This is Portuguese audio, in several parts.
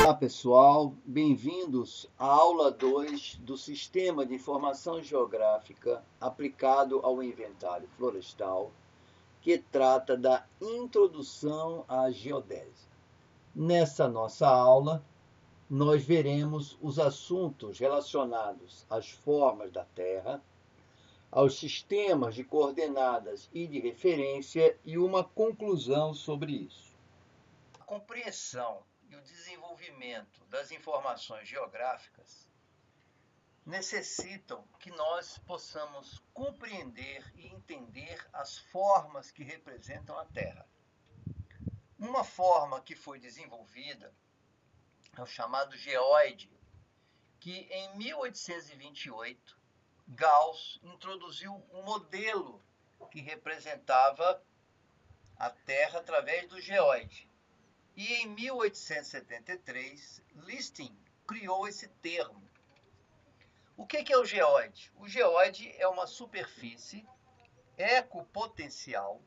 Olá pessoal, bem-vindos à aula 2 do Sistema de Informação Geográfica aplicado ao inventário florestal, que trata da introdução à geodésia. Nessa nossa aula, nós veremos os assuntos relacionados às formas da Terra, aos sistemas de coordenadas e de referência e uma conclusão sobre isso. A compreensão e o desenvolvimento das informações geográficas necessitam que nós possamos compreender e entender as formas que representam a Terra. Uma forma que foi desenvolvida é o chamado geoide, que em 1828 Gauss introduziu um modelo que representava a Terra através do geoide. E em 1873, Listing criou esse termo. O que é o geoide? O geoide é uma superfície ecopotencial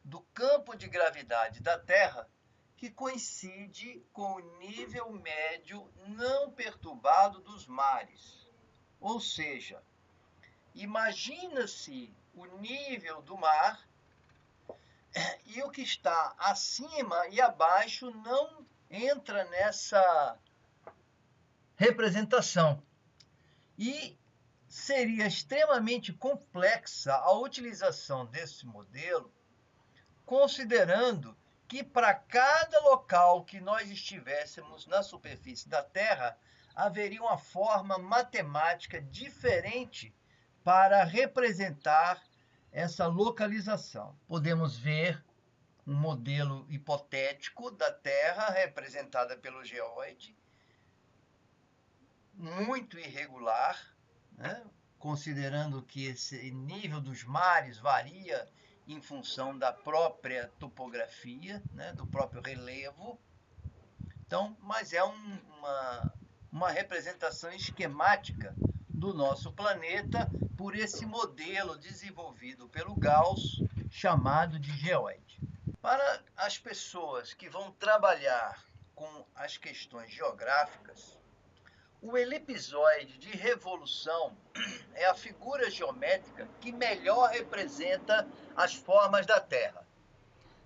do campo de gravidade da Terra que coincide com o nível médio não perturbado dos mares. Ou seja, imagina-se o nível do mar e o que está acima e abaixo não entra nessa representação. E seria extremamente complexa a utilização desse modelo, considerando que para cada local que nós estivéssemos na superfície da Terra, haveria uma forma matemática diferente para representar essa localização. Podemos ver um modelo hipotético da Terra representada pelo geoide, muito irregular, né? Considerando que esse nível dos mares varia em função da própria topografia, né? Do próprio relevo. Então, mas é uma representação esquemática do nosso planeta por esse modelo desenvolvido pelo Gauss, chamado de geoide. Para as pessoas que vão trabalhar com as questões geográficas, o elipsoide de revolução é a figura geométrica que melhor representa as formas da Terra.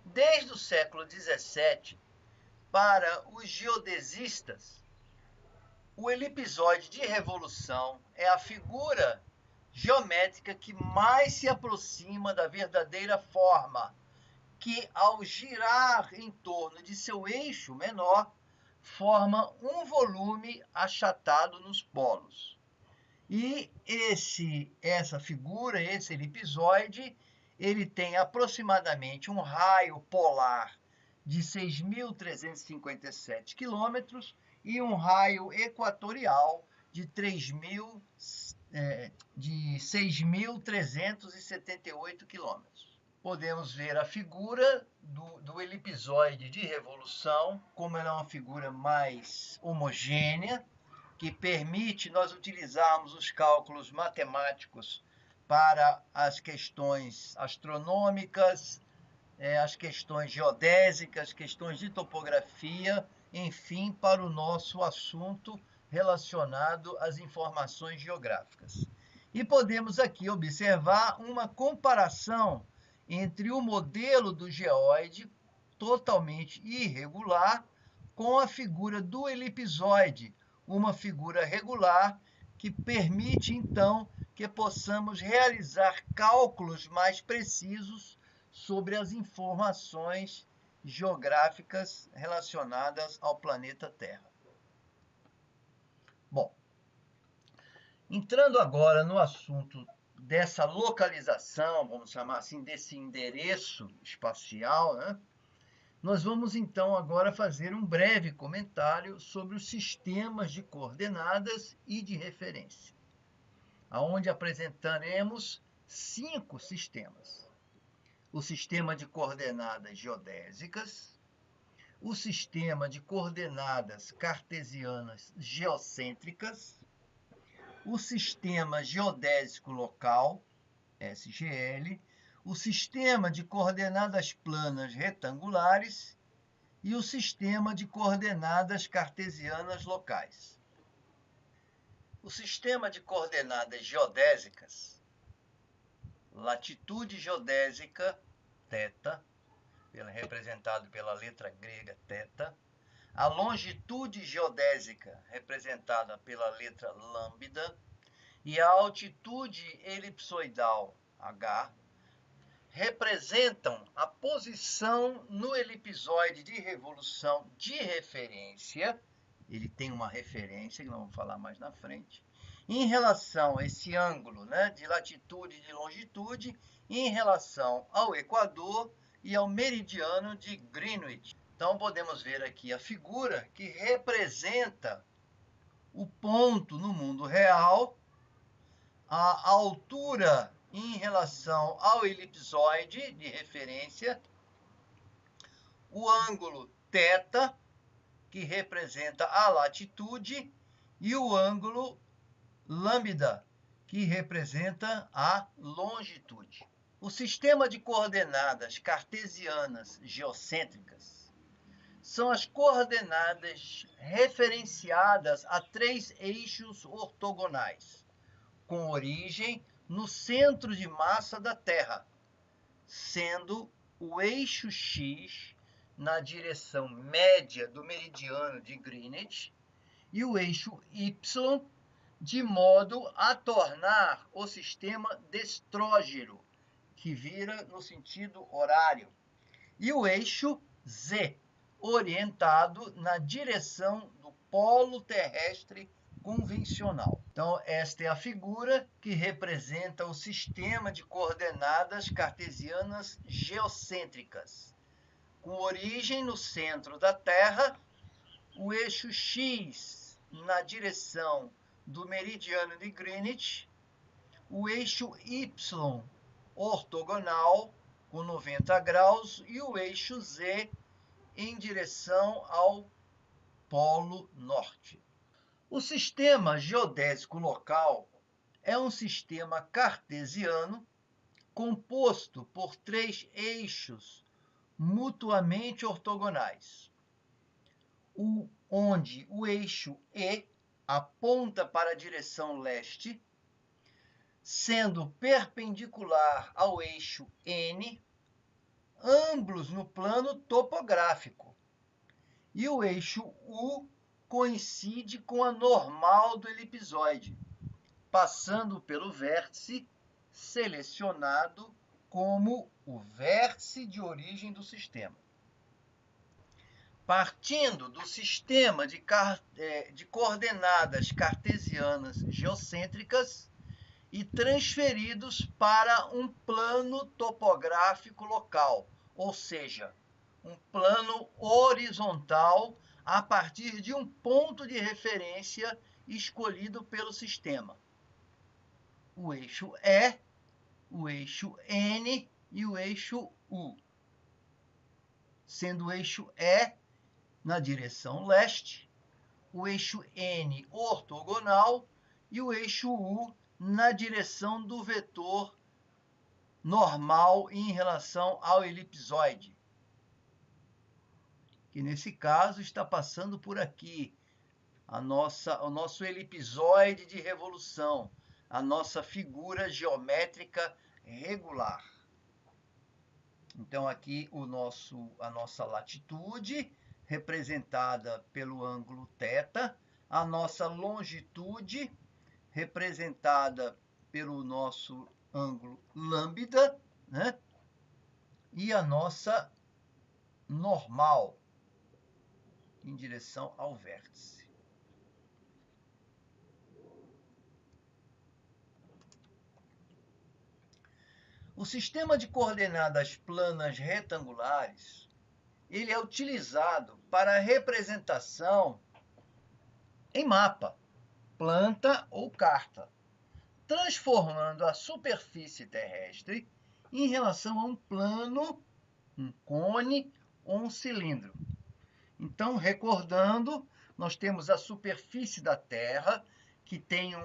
Desde o século XVII, para os geodesistas, o elipsoide de revolução é a figura geométrica que mais se aproxima da verdadeira forma, que ao girar em torno de seu eixo menor, forma um volume achatado nos polos. E essa figura, esse elipsoide, ele tem aproximadamente um raio polar de 6.357 quilômetros e um raio equatorial de 6.378 quilômetros. Podemos ver a figura do elipsoide de revolução, como ela é uma figura mais homogênea, que permite nós utilizarmos os cálculos matemáticos para as questões astronômicas, as questões geodésicas, questões de topografia, enfim, para o nosso assunto relacionado às informações geográficas. E podemos aqui observar uma comparação entre o modelo do geoide, totalmente irregular, com a figura do elipsoide, uma figura regular que permite, então, que possamos realizar cálculos mais precisos sobre as informações geográficas relacionadas ao planeta Terra. Bom, entrando agora no assunto dessa localização, vamos chamar assim, desse endereço espacial, né? Nós vamos então agora fazer um breve comentário sobre os sistemas de coordenadas e de referência, onde apresentaremos 5 sistemas. O sistema de coordenadas geodésicas, o sistema de coordenadas cartesianas geocêntricas, o sistema geodésico local, SGL, o sistema de coordenadas planas retangulares e o sistema de coordenadas cartesianas locais. O sistema de coordenadas geodésicas, latitude geodésica, θ, representado pela letra grega θ, a longitude geodésica, representada pela letra lambda, e a altitude elipsoidal, h, representam a posição no elipsoide de revolução de referência, ele tem uma referência, que nós vamos falar mais na frente, em relação a esse ângulo, né, de latitude e de longitude, em relação ao Equador e ao meridiano de Greenwich. Então, podemos ver aqui a figura que representa o ponto no mundo real, a altura em relação ao elipsoide de referência, o ângulo θ, que representa a latitude, e o ângulo lambda, que representa a longitude. O sistema de coordenadas cartesianas geocêntricas são as coordenadas referenciadas a três eixos ortogonais, com origem no centro de massa da Terra, sendo o eixo X na direção média do meridiano de Greenwich e o eixo Y, de modo a tornar o sistema destrógero, que vira no sentido horário, e o eixo Z, orientado na direção do polo terrestre convencional. Então, esta é a figura que representa o sistema de coordenadas cartesianas geocêntricas, com origem no centro da Terra, o eixo X na direção do meridiano de Greenwich, o eixo Y ortogonal com 90 graus e o eixo Z em direção ao polo norte. O sistema geodésico local é um sistema cartesiano composto por três eixos mutuamente ortogonais, onde o eixo E aponta para a direção leste, sendo perpendicular ao eixo N, ambos no plano topográfico, e o eixo U coincide com a normal do elipsoide, passando pelo vértice selecionado como o vértice de origem do sistema. Partindo do sistema de coordenadas cartesianas geocêntricas e transferidos para um plano topográfico local, ou seja, um plano horizontal a partir de um ponto de referência escolhido pelo sistema. O eixo E, o eixo N e o eixo U. Sendo o eixo E na direção leste, o eixo N ortogonal e o eixo U na direção do vetor normal em relação ao elipsoide, que nesse caso está passando por aqui, o nosso elipsoide de revolução, a nossa figura geométrica regular. Então, aqui a nossa latitude, representada pelo ângulo θ, a nossa longitude, representada pelo nosso ângulo lambda, né? E a nossa normal, em direção ao vértice. O sistema de coordenadas planas retangulares, ele é utilizado para representação em mapa, planta ou carta, transformando a superfície terrestre em relação a um plano, um cone ou um cilindro. Então, recordando, nós temos a superfície da Terra, que tem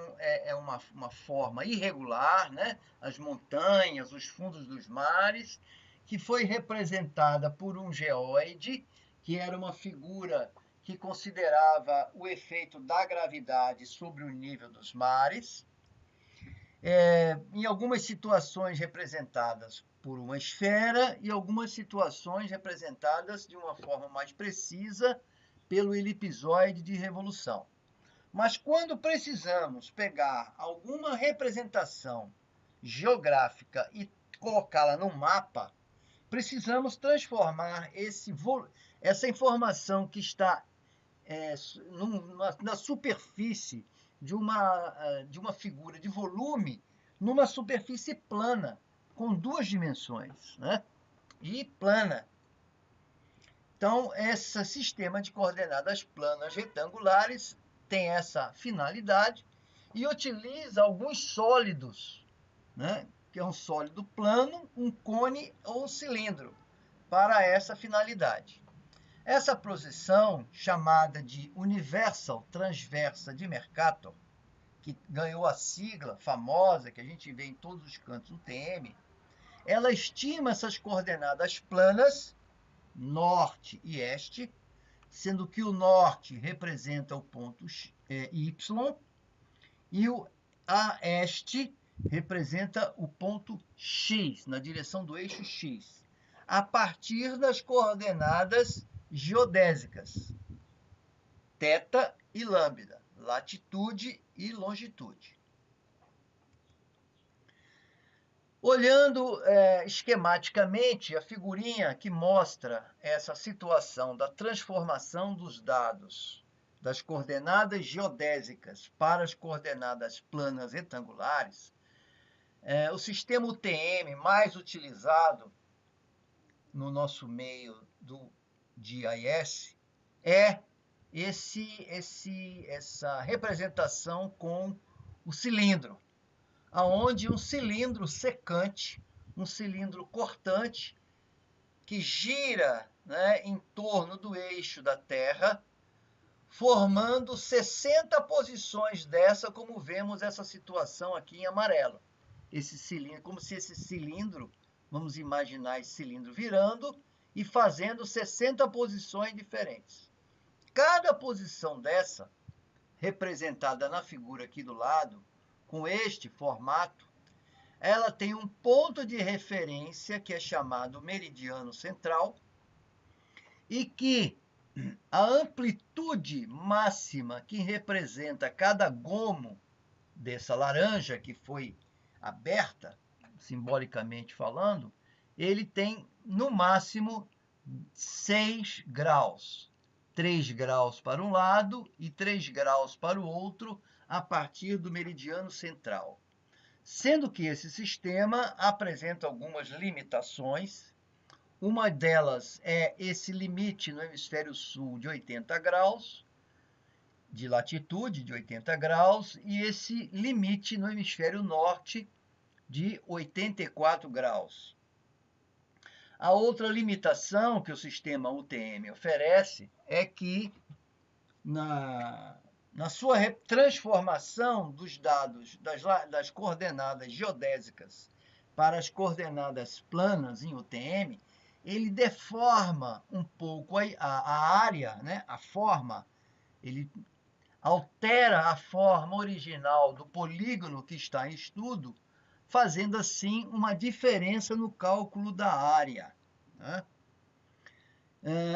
uma forma irregular, né? As montanhas, os fundos dos mares, que foi representada por um geóide, que era uma figura que considerava o efeito da gravidade sobre o nível dos mares, em algumas situações representadas por uma esfera e algumas situações representadas de uma forma mais precisa pelo elipsoide de revolução. Mas quando precisamos pegar alguma representação geográfica e colocá-la no mapa, precisamos transformar essa informação que está na superfície de uma figura de volume numa superfície plana, com duas dimensões, né? E plana. Então, esse sistema de coordenadas planas retangulares tem essa finalidade e utiliza alguns sólidos, né? Que é um sólido plano, um cone ou um cilindro, para essa finalidade. Essa posição, chamada de Universal Transversa de Mercator, que ganhou a sigla famosa que a gente vê em todos os cantos do TM, ela estima essas coordenadas planas, norte e este, sendo que o norte representa o ponto Y e a este representa o ponto X, na direção do eixo X, a partir das coordenadas geodésicas, θ e lambda, latitude e longitude. Olhando esquematicamente a figurinha que mostra essa situação da transformação dos dados das coordenadas geodésicas para as coordenadas planas retangulares, o sistema UTM mais utilizado no nosso meio do GIS é essa representação com o cilindro, aonde um cilindro secante, um cilindro cortante, que gira, né, em torno do eixo da Terra, formando 60 posições dessa, como vemos essa situação aqui em amarelo. Esse cilindro, como se esse cilindro, vamos imaginar esse cilindro virando e fazendo 60 posições diferentes. Cada posição dessa, representada na figura aqui do lado, com este formato, ela tem um ponto de referência que é chamado meridiano central e que a amplitude máxima que representa cada gomo dessa laranja que foi aberta, simbolicamente falando, ele tem no máximo 6 graus. 3 graus para um lado e 3 graus para o outro, a partir do meridiano central. Sendo que esse sistema apresenta algumas limitações. Uma delas é esse limite no hemisfério sul de 80 graus, de latitude de 80 graus, e esse limite no hemisfério norte de 84 graus. A outra limitação que o sistema UTM oferece é que, na sua transformação dos dados das coordenadas geodésicas para as coordenadas planas em UTM, ele deforma um pouco a área, né, a forma, ele altera a forma original do polígono que está em estudo, fazendo assim uma diferença no cálculo da área, né?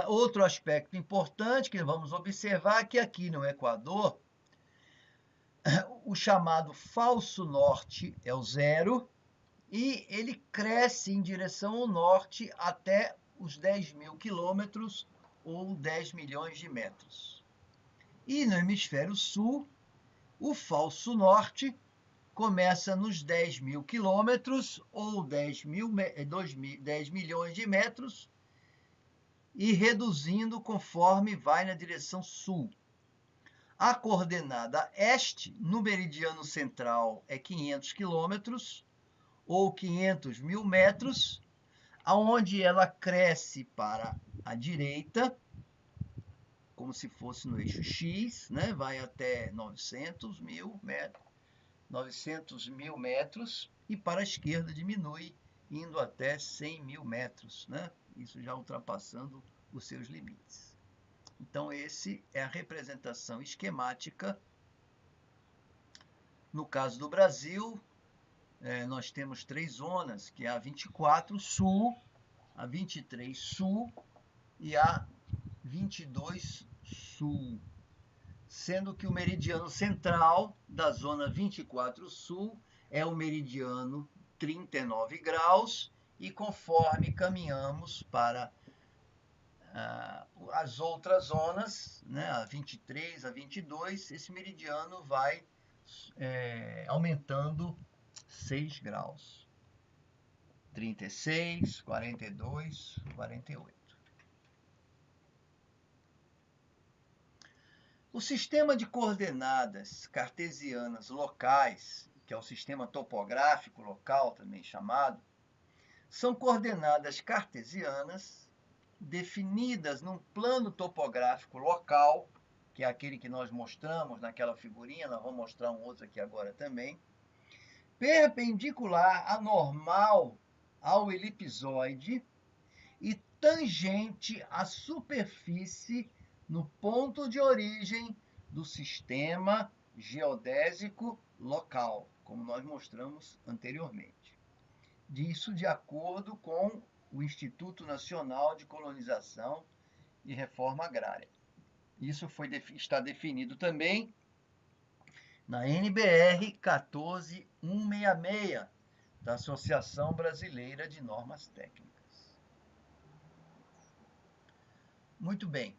Outro aspecto importante que vamos observar é que aqui no Equador, o chamado falso norte é o zero e ele cresce em direção ao norte até os 10.000 quilômetros ou 10 milhões de metros. E no hemisfério sul, o falso norte começa nos 10.000 quilômetros ou 10 milhões de metros e reduzindo conforme vai na direção sul. A coordenada este, no meridiano central, é 500 quilômetros ou 500 mil metros, aonde ela cresce para a direita, como se fosse no eixo X, né? Vai até 900 mil metros, e para a esquerda diminui, indo até 100 mil metros, né? Isso já ultrapassando os seus limites. Então, esse é a representação esquemática. No caso do Brasil, nós temos 3 zonas, que é a 24 Sul, a 23 Sul e a 22 Sul. Sendo que o meridiano central da zona 24 Sul é o meridiano 39 graus, e conforme caminhamos para as outras zonas, né, a 23, a 22, esse meridiano vai aumentando 6 graus. 36, 42, 48. O sistema de coordenadas cartesianas locais, que é o sistema topográfico local também chamado, são coordenadas cartesianas definidas num plano topográfico local, que é aquele que nós mostramos naquela figurinha, nós vamos mostrar um outro aqui agora também, perpendicular à normal ao elipsoide e tangente à superfície no ponto de origem do sistema geodésico local, como nós mostramos anteriormente. Isso de acordo com o Instituto Nacional de Colonização e Reforma Agrária. Isso está definido também na NBR 14166, da Associação Brasileira de Normas Técnicas. Muito bem.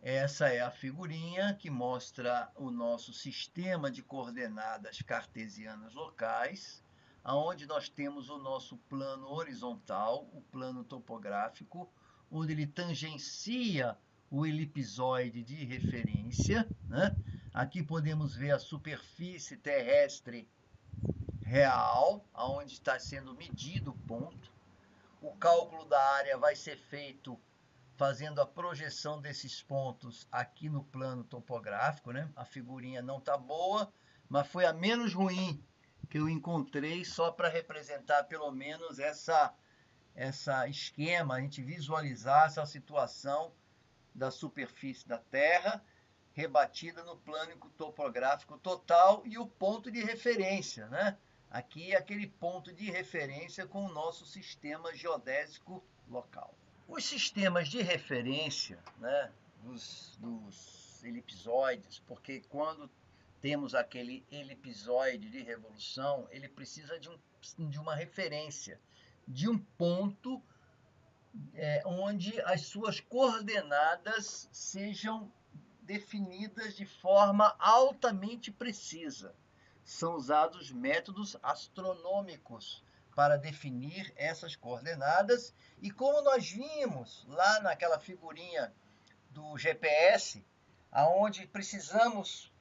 Essa é a figurinha que mostra o nosso sistema de coordenadas cartesianas locais, onde nós temos o nosso plano horizontal, o plano topográfico, onde ele tangencia o elipsoide de referência, né? Aqui podemos ver a superfície terrestre real, onde está sendo medido o ponto. O cálculo da área vai ser feito fazendo a projeção desses pontos aqui no plano topográfico, né? A figurinha não está boa, mas foi a menos ruim que eu encontrei só para representar pelo menos essa esquema, a gente visualizar essa situação da superfície da Terra rebatida no plano topográfico total e o ponto de referência, né? Aqui é aquele ponto de referência com o nosso sistema geodésico local. Os sistemas de referência, né, dos elipsoides, porque quando temos aquele elipsoide de revolução, ele precisa de uma referência, de um ponto onde as suas coordenadas sejam definidas de forma altamente precisa. São usados métodos astronômicos para definir essas coordenadas, e como nós vimos lá naquela figurinha do GPS, aonde precisamos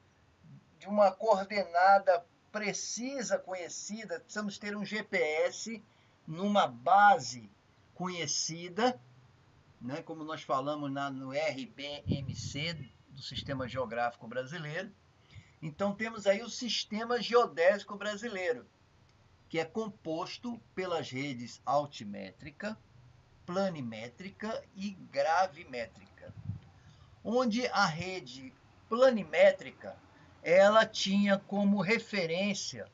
de uma coordenada precisa, conhecida, precisamos ter um GPS numa base conhecida, né, como nós falamos no RBMC do Sistema Geográfico Brasileiro. Então temos aí o Sistema Geodésico Brasileiro, que é composto pelas redes altimétrica, planimétrica e gravimétrica. Onde a rede planimétrica, ela tinha como referência,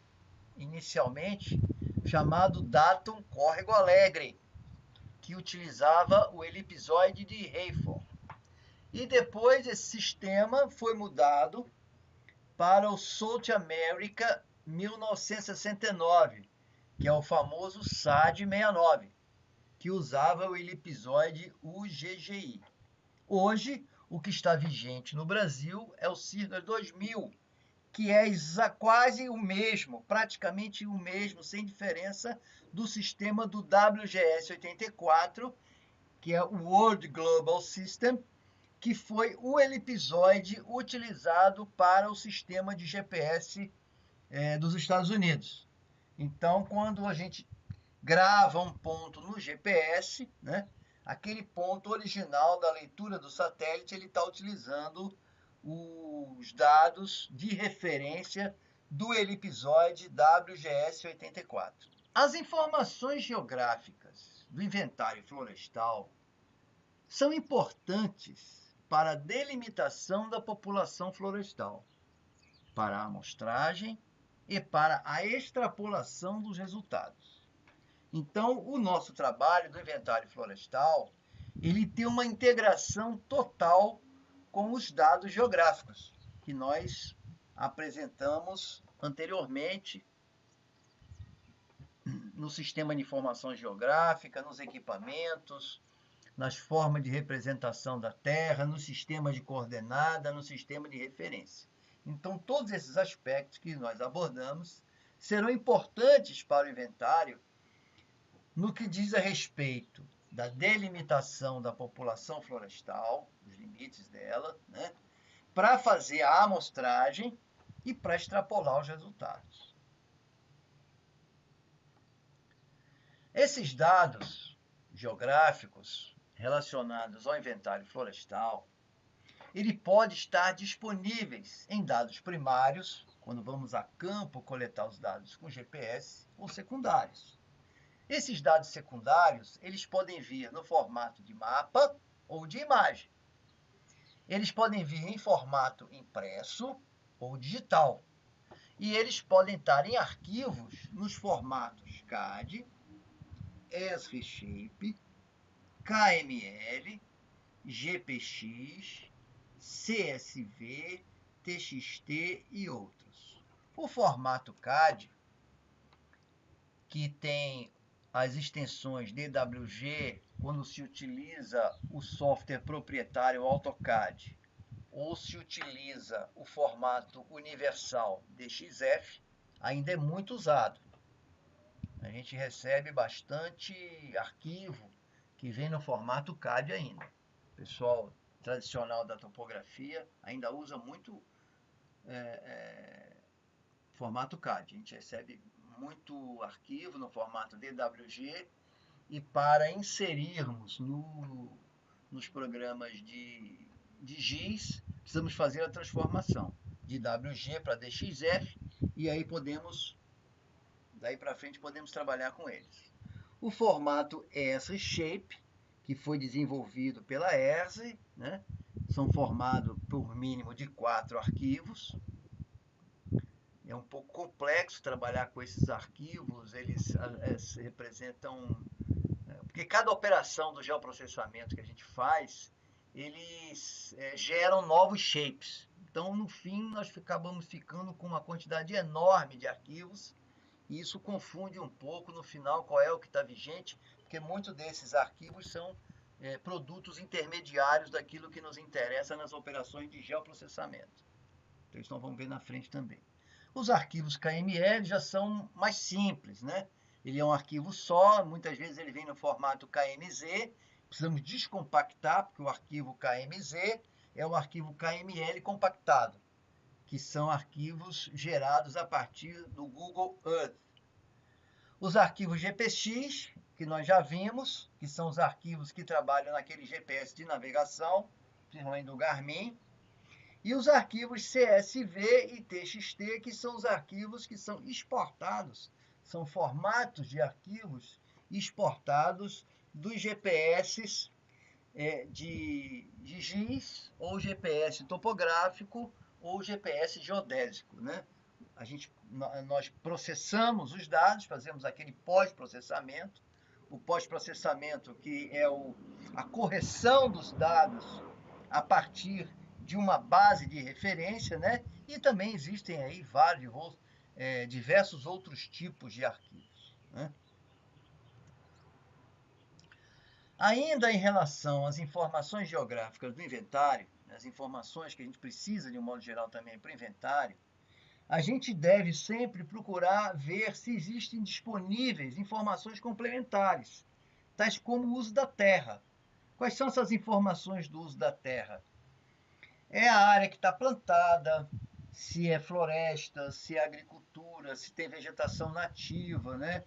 inicialmente, chamado Datum Córrego Alegre, que utilizava o elipsoide de Hayford. E depois esse sistema foi mudado para o South America 1969, que é o famoso SAD 69, que usava o elipsoide UGGI. Hoje, o que está vigente no Brasil é o Cirrus 2000, que é quase o mesmo, praticamente o mesmo, sem diferença, do sistema do WGS 84, que é o World Global System, que foi o elipsoide utilizado para o sistema de GPS dos Estados Unidos. Então, quando a gente grava um ponto no GPS, né, aquele ponto original da leitura do satélite, ele está utilizando os dados de referência do elipsoide WGS 84. As informações geográficas do inventário florestal são importantes para a delimitação da população florestal, para a amostragem e para a extrapolação dos resultados. Então, o nosso trabalho do inventário florestal, ele tem uma integração total com os dados geográficos que nós apresentamos anteriormente no sistema de informação geográfica, nos equipamentos, nas formas de representação da Terra, no sistema de coordenada, no sistema de referência. Então, todos esses aspectos que nós abordamos serão importantes para o inventário no que diz a respeito da delimitação da população florestal, os limites dela, né, para fazer a amostragem e para extrapolar os resultados. Esses dados geográficos relacionados ao inventário florestal, ele pode estar disponíveis em dados primários, quando vamos a campo coletar os dados com GPS, ou secundários. Esses dados secundários, eles podem vir no formato de mapa ou de imagem. Eles podem vir em formato impresso ou digital. E eles podem estar em arquivos nos formatos CAD, ESRI-Shape, KML, GPX, CSV, TXT e outros. O formato CAD, que tem as extensões DWG, quando se utiliza o software proprietário AutoCAD, ou se utiliza o formato universal DXF, ainda é muito usado. A gente recebe bastante arquivo que vem no formato CAD ainda. O pessoal tradicional da topografia ainda usa muito formato CAD. A gente recebe muito arquivo no formato DWG e para inserirmos nos programas de GIS, precisamos fazer a transformação de WG para DXF e aí daí para frente podemos trabalhar com eles. O formato ESRI-Shape, que foi desenvolvido pela ESRI, né? São formados por mínimo de 4 arquivos. É um pouco complexo trabalhar com esses arquivos, eles representam... Porque cada operação do geoprocessamento que a gente faz, eles geram novos shapes. Então, no fim, nós acabamos ficando com uma quantidade enorme de arquivos, e isso confunde um pouco no final qual é o que está vigente, porque muitos desses arquivos são produtos intermediários daquilo que nos interessa nas operações de geoprocessamento. Então, isso nós vamos ver na frente também. Os arquivos KML já são mais simples, né? Ele é um arquivo só, muitas vezes ele vem no formato KMZ, precisamos descompactar, porque o arquivo KMZ é o arquivo KML compactado, que são arquivos gerados a partir do Google Earth. Os arquivos GPX, que nós já vimos, que são os arquivos que trabalham naquele GPS de navegação, principalmente do Garmin, e os arquivos CSV e TXT, que são os arquivos que são exportados, são formatos de arquivos exportados dos GPS de GIS, ou GPS topográfico, ou GPS geodésico, né? Nós processamos os dados, fazemos aquele pós-processamento, o pós-processamento que é a correção dos dados a partir de uma base de referência, né? E também existem aí diversos outros tipos de arquivos, né? Ainda em relação às informações geográficas do inventário, as informações que a gente precisa de um modo geral também para o inventário, a gente deve sempre procurar ver se existem disponíveis informações complementares, tais como o uso da terra. Quais são essas informações do uso da terra? É a área que está plantada, se é floresta, se é agricultura, se tem vegetação nativa, né?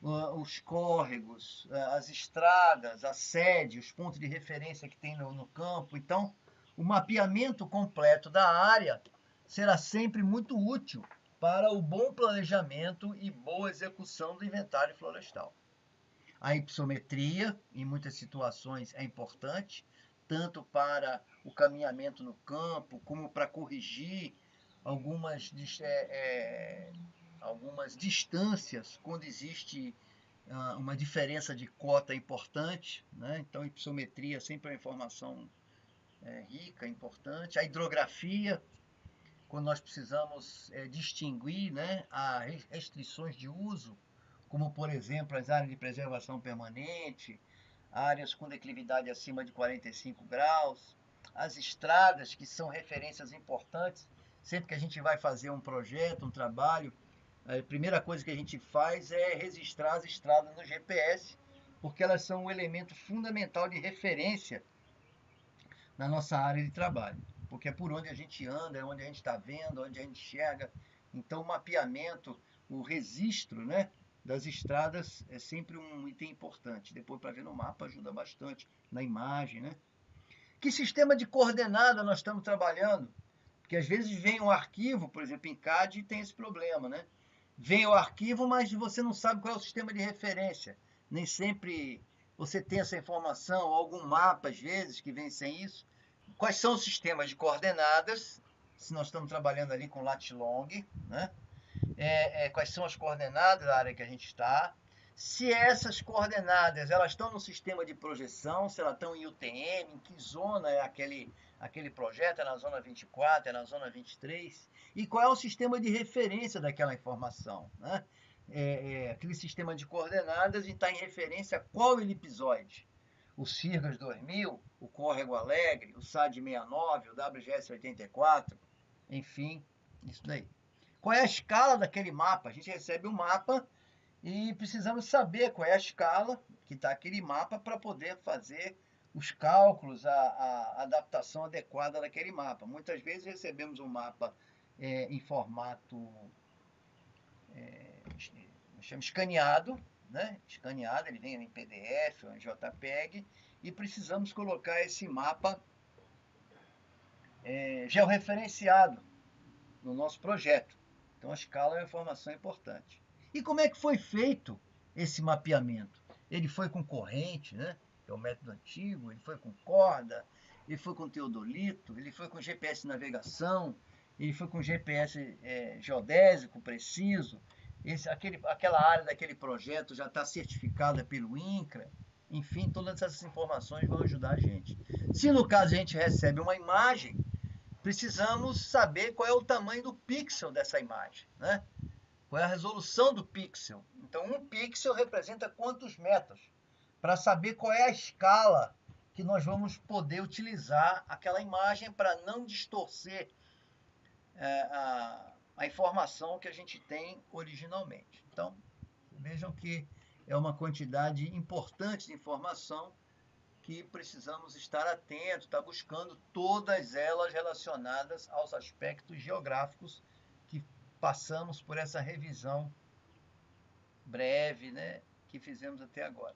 os córregos, as estradas, a sede, os pontos de referência que tem no campo. Então, o mapeamento completo da área será sempre muito útil para o bom planejamento e boa execução do inventário florestal. A hipsometria, em muitas situações, é importante, tanto para o caminhamento no campo, como para corrigir algumas, algumas distâncias quando existe uma diferença de cota importante, né? Então, hipsometria sempre é uma informação rica, importante. A hidrografia, quando nós precisamos distinguir, né, as restrições de uso, como, por exemplo, as áreas de preservação permanente, áreas com declividade acima de 45 graus, as estradas, que são referências importantes. Sempre que a gente vai fazer um projeto, um trabalho, a primeira coisa que a gente faz é registrar as estradas no GPS, porque elas são um elemento fundamental de referência na nossa área de trabalho. Porque é por onde a gente anda, é onde a gente está vendo, onde a gente enxerga. Então, o mapeamento, o registro, né, das estradas é sempre um item importante. Depois, para ver no mapa, ajuda bastante na imagem, né? Que sistema de coordenada nós estamos trabalhando? Porque às vezes vem um arquivo, por exemplo, em CAD tem esse problema, né? Vem o arquivo, mas você não sabe qual é o sistema de referência. Nem sempre você tem essa informação, ou algum mapa, às vezes, que vem sem isso. Quais são os sistemas de coordenadas? Se nós estamos trabalhando ali com lat long, né? Quais são as coordenadas da área que a gente está? Se essas coordenadas elas estão no sistema de projeção, se elas estão em UTM, em que zona é aquele projeto, é na zona 24, é na zona 23, e qual é o sistema de referência daquela informação, né? Aquele sistema de coordenadas está em referência a qual elipsoide? O Sirgas 2000, o Córrego Alegre, o SAD 69, o WGS 84, enfim, isso daí. Qual é a escala daquele mapa? A gente recebe um mapa e precisamos saber qual é a escala que está aquele mapa para poder fazer os cálculos, a adaptação adequada daquele mapa. Muitas vezes recebemos um mapa em formato chama escaneado, né? Escaneado, ele vem em PDF ou em JPEG, e precisamos colocar esse mapa georreferenciado no nosso projeto. Então a escala é uma informação importante. E como é que foi feito esse mapeamento? Ele foi com corrente, né? Que é o método antigo, ele foi com corda, ele foi com teodolito, ele foi com GPS de navegação, ele foi com GPS geodésico preciso. Aquela área daquele projeto já está certificada pelo INCRA. Enfim, todas essas informações vão ajudar a gente. Se no caso a gente recebe uma imagem, precisamos saber qual é o tamanho do pixel dessa imagem, né? Qual é a resolução do pixel. Então, um pixel representa quantos metros? Para saber qual é a escala que nós vamos poder utilizar aquela imagem para não distorcer a informação que a gente tem originalmente. Então, vejam que é uma quantidade importante de informação que precisamos estar atentos, estar buscando todas elas relacionadas aos aspectos geográficos que passamos por essa revisão breve, né, que fizemos até agora.